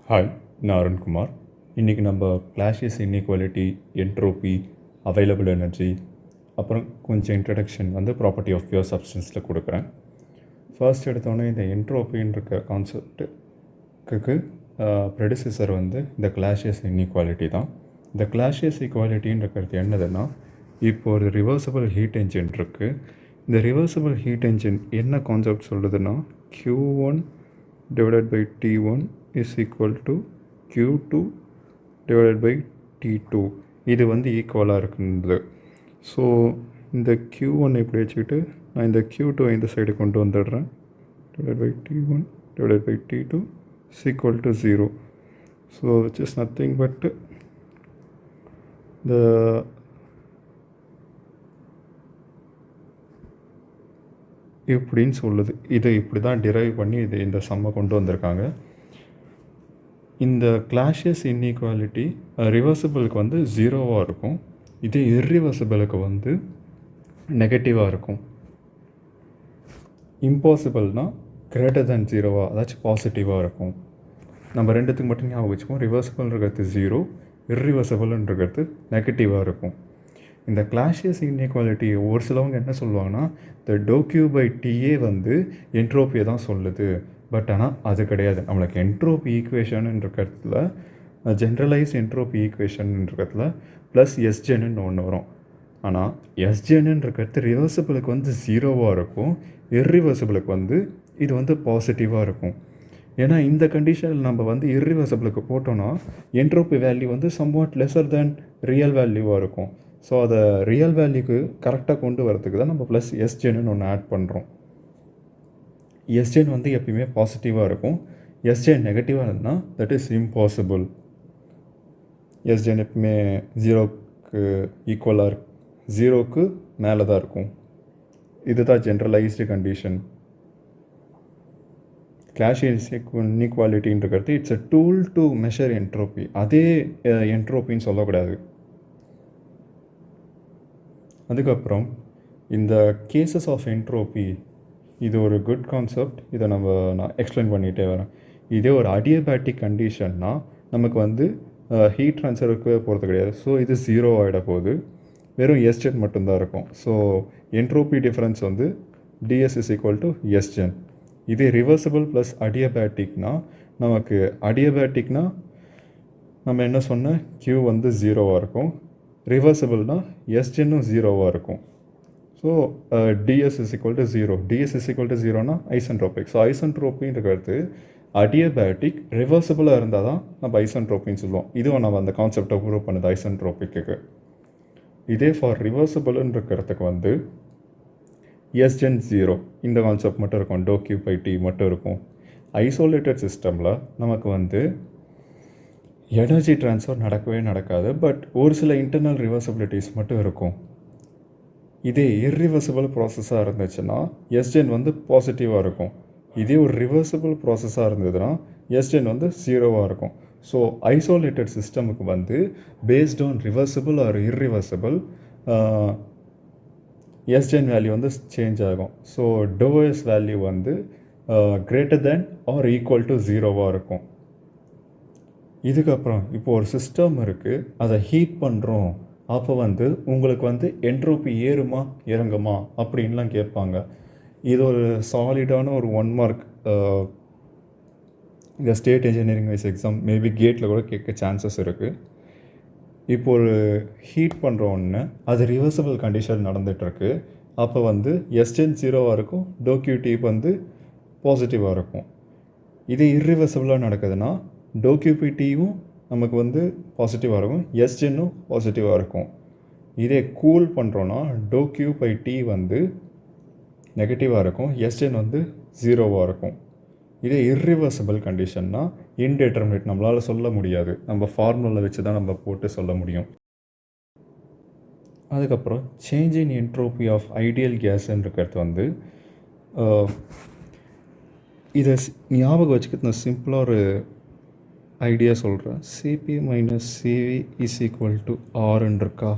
Hi, நான் அருண்குமார். இன்றைக்கி நம்ம glaciers inequality, entropy, available energy, அப்புறம் கொஞ்சம் இன்ட்ரடக்ஷன் ப்ராப்பர்ட்டி ஆஃப் பியூர் சப்ஸ்டன்ஸில் கொடுக்குறேன். ஃபர்ஸ்ட் எடுத்தோடனே இந்த என்ட்ரோபின்ற கான்செப்டுக்கு ப்ரெடிசஸர் இந்த கிளாஷியஸ் இன்இக்வாலிட்டி தான். இந்த கிளாஷியஸ் ஈக்குவாலிட்டின்றது என்னதுன்னா, இப்போ ஒரு ரிவர்சபிள் ஹீட் என்ஜின் இருக்குது. இந்த ரிவர்சபிள் ஹீட் என்ஜின் என்ன கான்செப்ட் சொல்லுதுன்னா, Q1 divided by T1 is equal to Q2 divided by T2. இது ஈக்குவலாக இருக்குது. ஸோ இந்த Q1 இப்படி வச்சுக்கிட்டு நான் இந்த Q2 இந்த சைடு கொண்டு வந்துடுறேன். divided by T1 divided by T2 is equal to 0. So which is nothing but the இப்படின்னு சொல்லுது. இதை இப்படி தான் டிரைவ் பண்ணி இந்த சம்மை கொண்டு வந்திருக்காங்க. இந்த கிளாஷியஸ் இன்இக்வாலிட்டி ரிவர்சிபிளுக்கு 0வாக இருக்கும். இதே இர்ரிவர்சிபிளுக்கு நெகட்டிவாக இருக்கும். இம்பாசிபிள்னால் கிரேட்டர் தேன் 0வா, அதாச்சும் பாசிட்டிவாக இருக்கும். நம்ம ரெண்டுத்துக்கு மட்டும் ஞாபகம் வச்சுப்போம். ரிவர்சிபிள்ன்றது 0, இர்ரிவர்சிபிள்ன்றது நெகட்டிவாக இருக்கும். இந்த கிளாஷியஸ் இன்இக்வாலிட்டி ஒரு சிலவங்க என்ன சொல்லுவாங்கன்னா, இந்த டோக்யூ பை டிஏ என்ட்ரோப்பியை தான் சொல்லுது. பட் ஆனால் அது கிடையாது. நம்மளுக்கு என்ட்ரோபி ஈக்குவேஷன்ன்றதுல ஜென்ரலைஸ் என்ட்ரோபி ஈக்குவேஷன்ன்றதுல ப்ளஸ் எஸ்ஜென்னு ஒன்று வரும். ஆனால் எஸ்ஜென்னுன்றது ரிவர்சிபிளுக்கு 0வாக இருக்கும். இர்ரிவர்சிபிளுக்கு இது பாசிட்டிவாக இருக்கும். ஏன்னா இந்த கண்டிஷனில் நம்ம இர்ரிவர்சிபிளுக்கு போட்டோன்னா entropy value somewhat lesser than real வேல்யூவாக இருக்கும். ஸோ அதை ரியல் வேல்யூக்கு கரெக்டாக கொண்டு வரதுக்கு தான் நம்ம ப்ளஸ் எஸ்ஜென்னு ஒன்று ஆட் பண்ணுறோம். எஸ்ஜென் எப்பயுமே பாசிட்டிவாக இருக்கும். எஸ்ஜென் நெகட்டிவாக இருந்ததுன்னா தட் இஸ் இம்பாசிபிள். எஸ்ஜென் எப்பவுமே 0க்கு ஈக்குவலாக 0க்கு மேலே தான் இருக்கும். இதுதான் ஜென்ரலைஸ்டு கண்டிஷன். கிளாஷியஸ் இன்இக்வாலிட்டின்றது it's a tool to measure entropy. அதே என்ட்ரோப்பின்னு சொல்லக்கூடாது. அதுக்கப்புறம் இந்த கேசஸ் ஆஃப் என்ட்ரோபி, இது ஒரு குட் கான்செப்ட். இதை நான் எக்ஸ்பிளைன் பண்ணிகிட்டே வரேன். இதே ஒரு அடியபேட்டிக் கண்டிஷன்னா நமக்கு ஹீட் ட்ரான்ஸ்ஃபருக்கு போகிறது கிடையாது. ஸோ இது 0 ஆகிட போகுது. வெறும் எஸ்ஜென் மட்டும்தான் இருக்கும். So entropy difference DS is equal to S gen. இதே ரிவர்சிபிள் ப்ளஸ் அடியபேட்டிக்னா, நமக்கு அடியபேட்டிக்னா நம்ம என்ன சொன்ன Q 0வாக இருக்கும். ரிவர்சிபிள்னால் எஸ்ஜென்னும் 0வாக இருக்கும். So DS is equal to 0. DS is equal to 0னா ஐசென்ட்ரோபிக். ஸோ ஐசென்ட்ரோப்பின்றது அடியபேட்டிக் ரிவர்சிபிளாக இருந்தால் தான் நம்ம ஐசென்ட்ரோப்பின்னு சொல்லுவோம். இதுவும் நம்ம அந்த கான்செப்டை ப்ரூவ் பண்ணுது ஐசென்ட்ரோபிக்கு. இதே ஃபார் ரிவர்சிபிள்ன்றதுக்கு எஸ்ஜென் 0 இந்த கான்செப்ட் மட்டும் இருக்கும். டோக்யூ பை டி மட்டும் இருக்கும். ஐசோலேட்டட் சிஸ்டமில் நமக்கு எனர்ஜி ட்ரான்ஸ்ஃபர் நடக்கவே நடக்காது. பட் ஒரு சில இன்டர்னல் ரிவர்சிபிலிட்டிஸ் மட்டும் இருக்கும். இதே இர்ரிவர்சிபிள் ப்ராசஸாக இருந்துச்சுன்னா எஸ்ஜென் பாசிட்டிவாக இருக்கும். இதே ஒரு ரிவர்சிபிள் ப்ராசஸாக இருந்ததுன்னா எஸ்ஜென் 0வாக இருக்கும். ஸோ ஐசோலேட்டட் சிஸ்டமுக்கு based on reversible or irreversible S gen value change ஆகும். So DS value greater than or equal to 0வாக இருக்கும். இதுக்கப்புறம் இப்போது ஒரு சிஸ்டம் இருக்குது, அதை ஹீட் பண்ணுறோம். அப்போ உங்களுக்கு என்ட்ரோபி ஏறுமா இறங்குமா அப்படின்லாம் கேட்பாங்க. இது ஒரு சாலிடான ஒரு 1 மார்க் இந்த state engineering wise exam maybe கேட்டில் கூட கேட்க சான்சஸ் இருக்குது. இப்போ ஒரு ஹீட் பண்ணுறோன்னு அது ரிவர்சிபிள் கண்டிஷன் நடந்துகிட்ருக்கு. அப்போ எஸ்ஜென் 0வாக இருக்கும். டோக்யூ பாசிட்டிவாக இருக்கும். இது இர்ரிவர்சிபிளாக நடக்குதுன்னா டோக்யூபிடியும் நமக்கு பாசிட்டிவாக இருக்கும். எஸ்ஜென்னும் பாசிட்டிவாக இருக்கும். இதே கூல் பண்ணுறோன்னா டோக்யூ பை டி நெகட்டிவாக இருக்கும். எஸ்ஜென் 0வாக இருக்கும். இதே இர்ரிவர்சிபிள் கண்டிஷன்னா இன்டெட்டர்மினேட், நம்மளால் சொல்ல முடியாது. நம்ம ஃபார்முலா வச்சு தான் நம்ம போட்டு சொல்ல முடியும். அதுக்கப்புறம் change in entropy of ideal கேஸுன்றது இதை ஞாபகம் வச்சுக்கிறது நான் சிம்பிளாக ஒரு ஐடியா சொல்கிறேன். CP minus CV is equal to ஆர்ன்னு இருக்கா.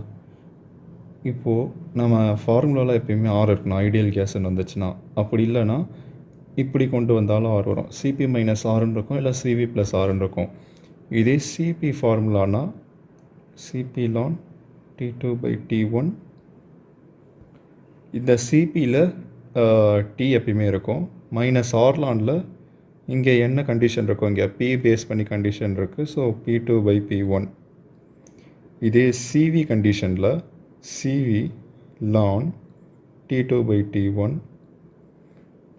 இப்போது நம்ம ஃபார்முலாவில் எப்பயுமே ஆர் இருக்கணும் ஐடியல் கேஸ்ன்னு வந்துச்சுன்னா. அப்படி இல்லைன்னா இப்படி கொண்டு வந்தாலும் ஆர் வரும். சிபி மைனஸ் ஆர்ன்னு இருக்கும், இல்லை சிவி ப்ளஸ் ஆர்ன்னு இருக்கும். இதே சிபி ஃபார்முலானா சிபி லான் T2/T1. இந்த சிபியில் டி எப்பயுமே இருக்கும். மைனஸ் ஆர்லானில் இங்கே என்ன கண்டிஷன் இருக்கும், இங்கே பி பேஸ் பண்ணி கண்டிஷன் இருக்குது. So P2/P1. இதே சிவி கண்டிஷனில் சிவி லான் T2/T1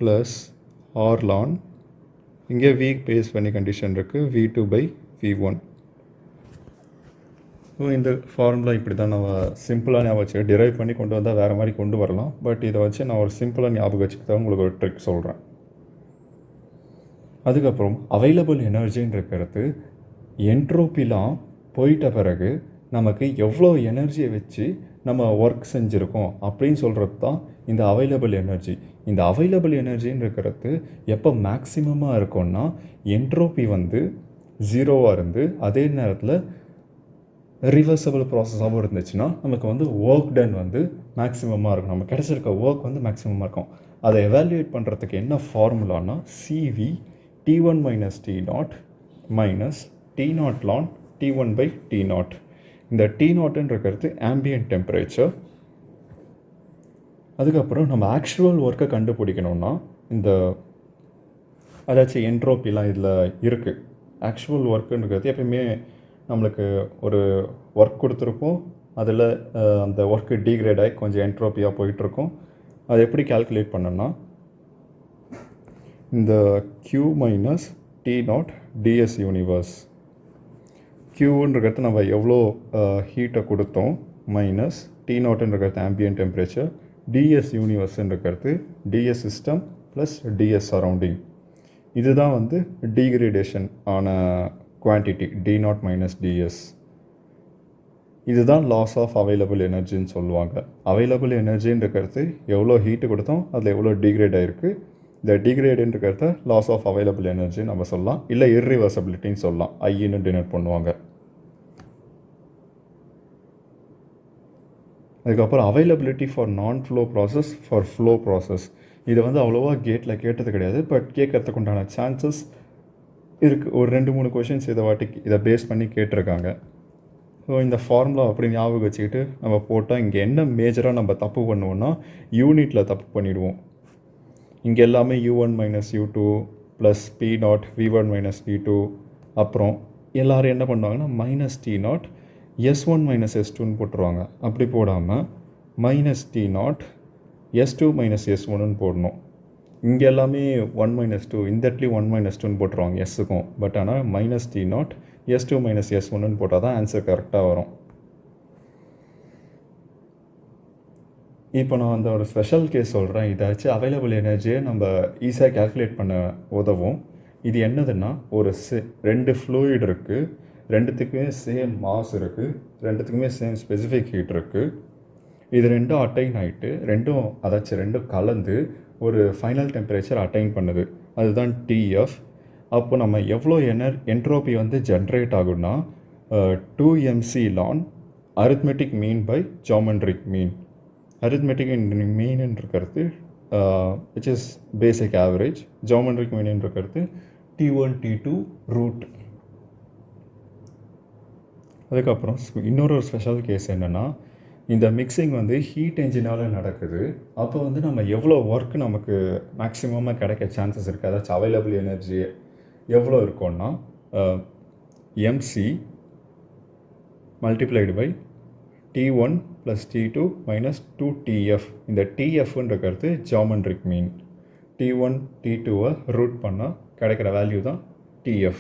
ப்ளஸ் ஆர்லான், இங்கே வி பேஸ் பண்ணி கண்டிஷன் இருக்குது V2/V1. ஸோ இந்த ஃபார்முலா இப்படி தான் நம்ம சிம்பிளாக ஞாபகம் வச்சு டிரைவ் பண்ணி கொண்டு வந்தால் வேறு மாதிரி கொண்டு வரலாம். பட் இதை வச்சு நான் ஒரு சிம்பிளாக ஞாபகம் வச்சுக்கிட்டா உங்களுக்கு ஒரு ட்ரிக் சொல்கிறேன். அதுக்கப்புறம் அவைலபிள் எனர்ஜின்னு இருக்கிறது என்ட்ரோப்பிலாம் போயிட்ட பிறகு நமக்கு எவ்வளோ எனர்ஜியை வச்சு நம்ம ஒர்க் செஞ்சுருக்கோம் அப்படின்னு சொல்கிறது தான் இந்த அவைலபிள் எனர்ஜி. இந்த அவைலபிள் எனர்ஜின்னு இருக்கிறது எப்போ மேக்ஸிமமாக இருக்கும்னா என்ட்ரோப்பி வந்து 0வாக இருந்து அதே நேரத்தில் ரிவர்சபிள் ப்ராசஸாகவும் இருந்துச்சுன்னா நமக்கு வந்து ஒர்க் டன் வந்து மேக்ஸிமமாக இருக்கும். நம்ம கிடச்சிருக்க ஒர்க் வந்து மேக்ஸிமமாக இருக்கும். அதை எவாலுவேட் பண்ணுறதுக்கு என்ன ஃபார்முலானா CV T1 minus T0 minus T0 ln T1/T0. இந்த T0ன்னு இருக்கிறது ஆம்பியன்ட் டெம்பரேச்சர். அதுக்கப்புறம் நம்ம ஆக்சுவல் ஒர்க்கை கண்டுபிடிக்கணும்னா இந்த அதாச்சும் என்ட்ரோப்பிலாம் இதில் இருக்குது. ஆக்சுவல் ஒர்க்குன்றது எப்பயுமே நம்மளுக்கு ஒரு ஒர்க் கொடுத்துருப்போம், அதில் அந்த ஒர்க்கு டீக்ரேட் ஆகி கொஞ்சம் என்ட்ரோப்பியாக போயிட்டுருக்கோம். அதை எப்படி கால்குலேட் பண்ணோன்னா இந்த Q minus T0 ds universe. Qன்றது நம்ம எவ்வளோ ஹீட்டை கொடுத்தோம் மைனஸ் T0ன்றது ஆம்பியன்ட் டெம்பரேச்சர், ds யூனிவர்ஸ்ன்றது ds system plus ds surrounding. இதுதான் வந்து டீக்ரேடேஷன் ஆன குவான்டிட்டி D0 மைனஸ் ds. இதுதான் லாஸ் ஆஃப் அவைலபிள் எனர்ஜின்னு சொல்லுவாங்க. அவைலபிள் எனர்ஜின்றது எவ்வளோ ஹீட்டு கொடுத்தோம், அதில் எவ்வளோ டீக்ரேட் ஆகிருக்கு. இந்த டீக்ரேடுன்றத லாஸ் ஆஃப் அவைலபிள் எனர்ஜி நம்ம சொல்லலாம், இல்லை இர்ரிவர்சபிலிட்டின்னு சொல்லலாம். ஐன்னு டினோட் பண்ணுவாங்க. அதுக்கப்புறம் அவைலபிலிட்டி ஃபார் நான் flow process for flow process. இது வந்து அவ்வளோவா கேட்டில் கேட்டது கிடையாது, பட் கேட்கறதுக்கு உண்டான சான்சஸ் இருக்குது. ஒரு 2-3 கொஷின்ஸ் இதை பேஸ் பண்ணி கேட்டிருக்காங்க. ஸோ இந்த ஃபார்முலா அப்படி ஞாபகம் வச்சுக்கிட்டு நம்ம போட்டால் இங்கே என்ன மேஜராக நம்ம தப்பு பண்ணுவோன்னா யூனிட்டில் தப்பு பண்ணிவிடுவோம். இங்கே எல்லாமே U1 minus U2 plus P0 V1 minus V2. அப்புறம் எல்லோரும் என்ன பண்ணுவாங்கன்னா மைனஸ் T0 S1 மைனஸ் S2ன்னு போட்டுருவாங்க. அப்படி போடாமல் மைனஸ் T0 S2 மைனஸ் S1ன்னு போடணும். இங்கே எல்லாமே 1 மைனஸ் 2, இந்த இடத்துலையும் 1 மைனஸ் 2ன்னு போட்டுருவாங்க எஸ்ஸுக்கும். பட் ஆனால் மைனஸ் T0 S2 மைனஸ் S1ன்னு போட்டால் தான் ஆன்சர் கரெக்டாக வரும். இப்போ நான் அந்த ஒரு ஸ்பெஷல் கேஸ் சொல்கிறேன். இதாச்சு அவைலபிள் எனர்ஜியை நம்ம ஈஸியாக கேல்குலேட் பண்ண உதவும். இது என்னதுன்னா ஒரு 2 ஃப்ளூயிட் இருக்குது, ரெண்டுத்துக்குமே சேம் மாஸ் இருக்குது, ரெண்டுத்துக்குமே சேம் ஸ்பெசிஃபிக் ஹீட் இருக்குது. இது ரெண்டும் அட்டைன் ஆகிட்டு ரெண்டும் கலந்து ஒரு ஃபைனல் டெம்பரேச்சர் அட்டைன் பண்ணுது. அதுதான் TF. அப்போ நம்ம எவ்வளோ என்ட்ரோபி வந்து ஜென்ரேட் ஆகும்னா 2mc ln arithmetic mean by geometric mean. Arithmetic mean இருக்கிறது which is basic average. Geometric mean இருக்கிறது T1 T2 ரூட். அதுக்கப்புறம் இன்னொரு ஸ்பெஷல் கேஸ் என்னென்னா இந்த மிக்சிங் வந்து ஹீட் என்ஜினால் நடக்குது. அப்போ வந்து நம்ம எவ்வளோ ஒர்க் நமக்கு மேக்ஸிமமாக கிடைக்க சான்சஸ் இருக்குது, அதாச்சும் அவைலபிள் எனர்ஜி எவ்வளோ இருக்கும்னா MC multiplied by T1 plus T2 minus 2TF. இந்த TFன்றது ஜாமெட்ரிக் மீன். T1 T2வை ரூட் பண்ணால் கிடைக்கிற வேல்யூ தான் TF.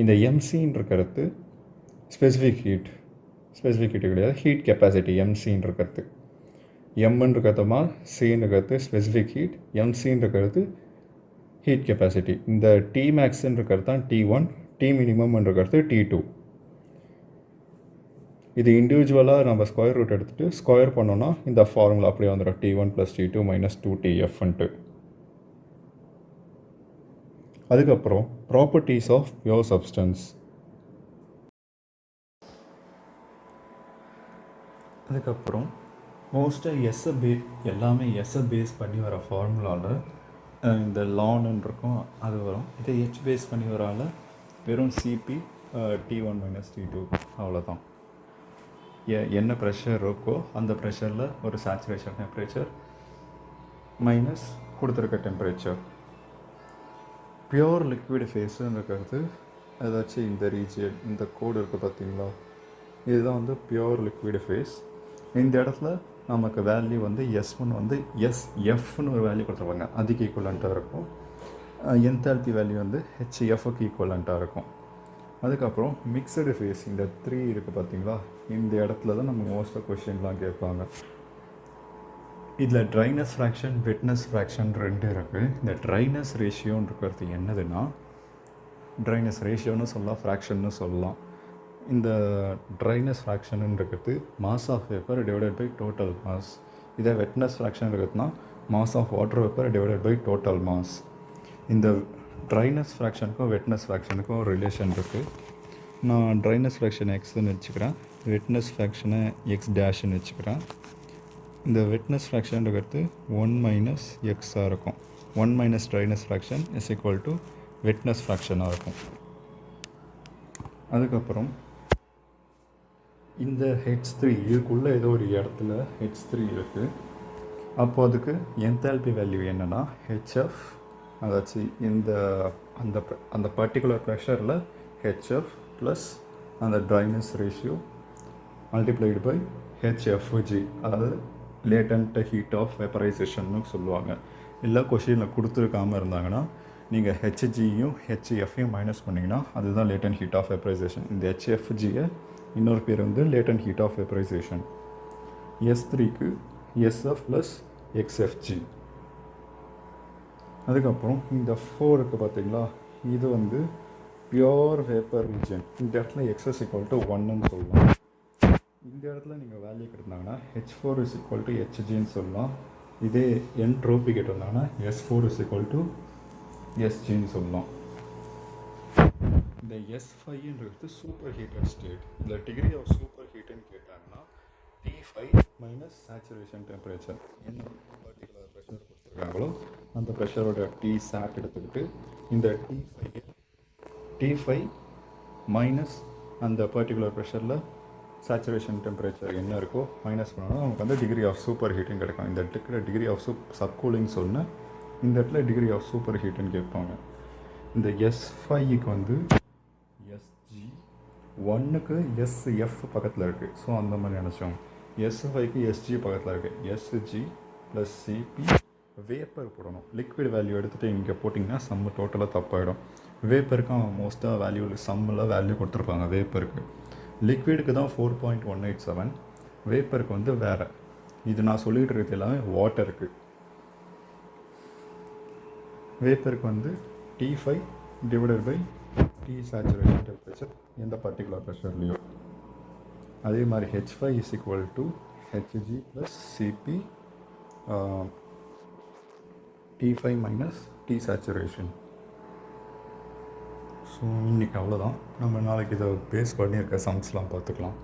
இந்த MCன்றது ஸ்பெசிஃபிக் ஹீட் கிடையாது, ஹீட் கெப்பாசிட்டி MCன்றது. எம்ன்றது சின்றது ஸ்பெசிஃபிக் ஹீட், MCன்றது ஹீட் கெப்பாசிட்டி. இந்த Tmaxன்றது தான் T1, T மினிமம்ன்றது T2. இது இண்டிவிஜுவலாக நம்ம ஸ்கொயர் ரூட் எடுத்துகிட்டு ஸ்கொயர் பண்ணோன்னா இந்த ஃபார்முலா அப்படியே வந்துடும் T1 ப்ளஸ் T2 மைனஸ் 2TFன்ட்டு. அதுக்கப்புறம் ப்ராப்பர்ட்டிஸ் ஆஃப் பியூர் சப்ஸ்டன்ஸ். அதுக்கப்புறம் மோஸ்ட்டாக எல்லாமே எஸ்ஸை பேஸ் பண்ணி வர ஃபார்முலாவில் இந்த லான்னு இருக்கும் அது வரும். இதை ஹெச் பேஸ் பண்ணி வரால வெறும் சிபி T1 மைனஸ் T2 அவ்வளோதான். என்ன ப்ரெஷர் இருக்கோ அந்த ப்ரெஷரில் ஒரு சேச்சுரேஷன் டெம்பரேச்சர் மைனஸ் கொடுத்துருக்க டெம்பரேச்சர். பியோர் லிக்விட் ஃபேஸுன்னு இருக்கிறது ஏதாச்சும் இந்த ரீஜியன், இந்த கோடு இருக்குது பார்த்தீங்களா, இதுதான் வந்து பியோர் லிக்விட் ஃபேஸ். இந்த இடத்துல நமக்கு வேல்யூ வந்து S1 வந்து SFன்னு ஒரு வேல்யூ கொடுத்துருப்பாங்க, அதுக்கு ஈக்குவலண்ட்டாக இருக்கும். என்தால்பி வேல்யூ வந்து HFக்கு ஈக்குவலண்ட்டாக இருக்கும். அதுக்கப்புறம் மிக்சடு ஃபேஸ், இந்த 3 இருக்குது பார்த்தீங்களா, இந்த இடத்துல தான் நம்ம மோஸ்ட்டாக கொஷின்லாம் கேட்பாங்க. இதில் ட்ரைனஸ் ஃப்ராக்ஷன், வெட்னஸ் ஃப்ராக்ஷன் 2 இருக்குது. இந்த ட்ரைனஸ் ரேஷியோன்னு இருக்கிறது என்னதுன்னா, ட்ரைனஸ் ரேஷியோன்னு சொல்லலாம், ஃப்ராக்ஷன்னு சொல்லலாம். இந்த ட்ரைனஸ் ஃப்ராக்ஷன் இருக்கிறது mass of vapour divided by total mass. இதே வெட்னஸ் ஃப்ராக்ஷன் இருக்கிறதுனா mass of water vapour divided by total mass. இந்த ட்ரைனஸ் ஃப்ராக்ஷனுக்கும் வெட்னஸ் ஃப்ராக்ஷனுக்கும் ஒரு ரிலேஷன் இருக்குது. நான் ட்ரைனஸ் ஃப்ராக்ஷன் எக்ஸ்ன்னு வச்சுக்கிறேன், வெட்னஸ் ஃப்ராக்ஷனை எக்ஸ் டேஷ்னு வச்சுக்கிறேன். இந்த வெட்னஸ் ஃப்ராக்ஷன் இருக்கிறது 1 மைனஸ் எக்ஸாக இருக்கும். 1 minus dryness fraction is equal to wetness ஃப்ராக்ஷனாக இருக்கும். அதுக்கப்புறம் இந்த H3 இதுக்குள்ளே ஏதோ ஒரு இடத்துல H3 இருக்குது. அப்போ அதுக்கு என்தால்பி வேல்யூ என்னென்னா HF, அதாச்சும் இந்த அந்த பர்டிகுலர் ப்ரெஷரில் HF ப்ளஸ் அந்த dryness ratio multiplied by HFG, அதாவது லேட்டன்ட் ஹீட் ஆஃப் வெப்பரைசேஷன்னு சொல்லுவாங்க. எல்லா கொஷினில் கொடுத்துருக்காமல் இருந்தாங்கன்னா நீங்கள் ஹெச்ஜியும் ஹெச்எஃப்ஐயும் மைனஸ் பண்ணிங்கன்னா அதுதான் லேட்டன்ட் ஹீட் ஆஃப் வெப்பரைசேஷன். இந்த ஹெச்எஃப்ஜியை இன்னொரு பேர் வந்து லேட்டன்ட் ஹீட் ஆஃப் வெப்பரைசேஷன். S3க்கு SF ப்ளஸ் XFG. அதுக்கப்புறம் இந்த 4 இருக்குது பார்த்தீங்களா, இது வந்து பியோர் வேப்பர் ரீஜன். இந்த இடத்துல XS ஈக்குவல் டு 1ன்னு சொல்லலாம். இந்த இடத்துல நீங்கள் வேல்யூ கேட்டிருந்தாங்கன்னா H4 இஸ் ஈக்குவல் டு HGன்னு சொல்லலாம். இதே என்ட்ரோபி கேட்டிருந்தாங்கன்னா S4 இஸ் ஈக்குவல் டு SGன்னு சொல்லலாம். இந்த S5ன்றது சூப்பர் ஹீட்டட் ஸ்டேட். இந்த டிகிரி ஆஃப் சூப்பர் ஹீட்டுன்னு கேட்டாங்கன்னா T5 மைனஸ் சேச்சுரேஷன் டெம்பரேச்சர். என்ன பர்டிகுலர் ப்ரெஷர் கொடுத்துருக்காங்களோ அந்த ப்ரெஷரோட Tsat எடுத்துக்கிட்டு இந்த T5 மைனஸ் அந்த பர்டிகுலர் ப்ரெஷரில் சேச்சுரேஷன் டெம்பரேச்சர் என்ன இருக்கோ மைனஸ் பண்ணோன்னா நமக்கு வந்து டிகிரி ஆஃப் சூப்பர் ஹீட்டுன்னு கிடைக்கும். இந்த இடத்துல டிகிரி ஆஃப் சப்கூலிங் சொன்னால் இந்த இடத்துல டிகிரி ஆஃப் சூப்பர் ஹீட்டுன்னு கேட்பாங்க. இந்த S5க்கு வந்து SG, 1க்கு SF பக்கத்தில் இருக்குது. ஸோ அந்த மாதிரி நினச்சோம். S5க்கு SG பக்கத்தில் இருக்குது. SG ப்ளஸ் CP வேப்பர் போடணும். லிக்விட் வேல்யூ எடுத்துகிட்டு இங்கே போட்டிங்கன்னா சம்மு டோட்டலாக தப்பாயிடும். வேப்பருக்கு மோஸ்ட்டாக வேல்யூ சம்மில் வேல்யூ கொடுத்துருப்பாங்க. வேப்பருக்கு, லிக்விடுக்கு தான் 4.187, வேப்பருக்கு வந்து வேறு. இது நான் சொல்லிகிட்டு இருக்கிறது எல்லாமே வாட்டருக்கு. வேப்பருக்கு வந்து T5 divided by T saturation temperature எந்த பர்டிகுலர் ப்ரெஷர்லையோ. அதே மாதிரி H5 is equal to HG plus CP T5 minus T saturation. So இன்றைக்கி அவ்வளோதான். நம்ம நாளைக்கு இதை பேஸ் பண்ணியிருக்க சம்ஸ்லாம் பார்த்துக்கலாம்.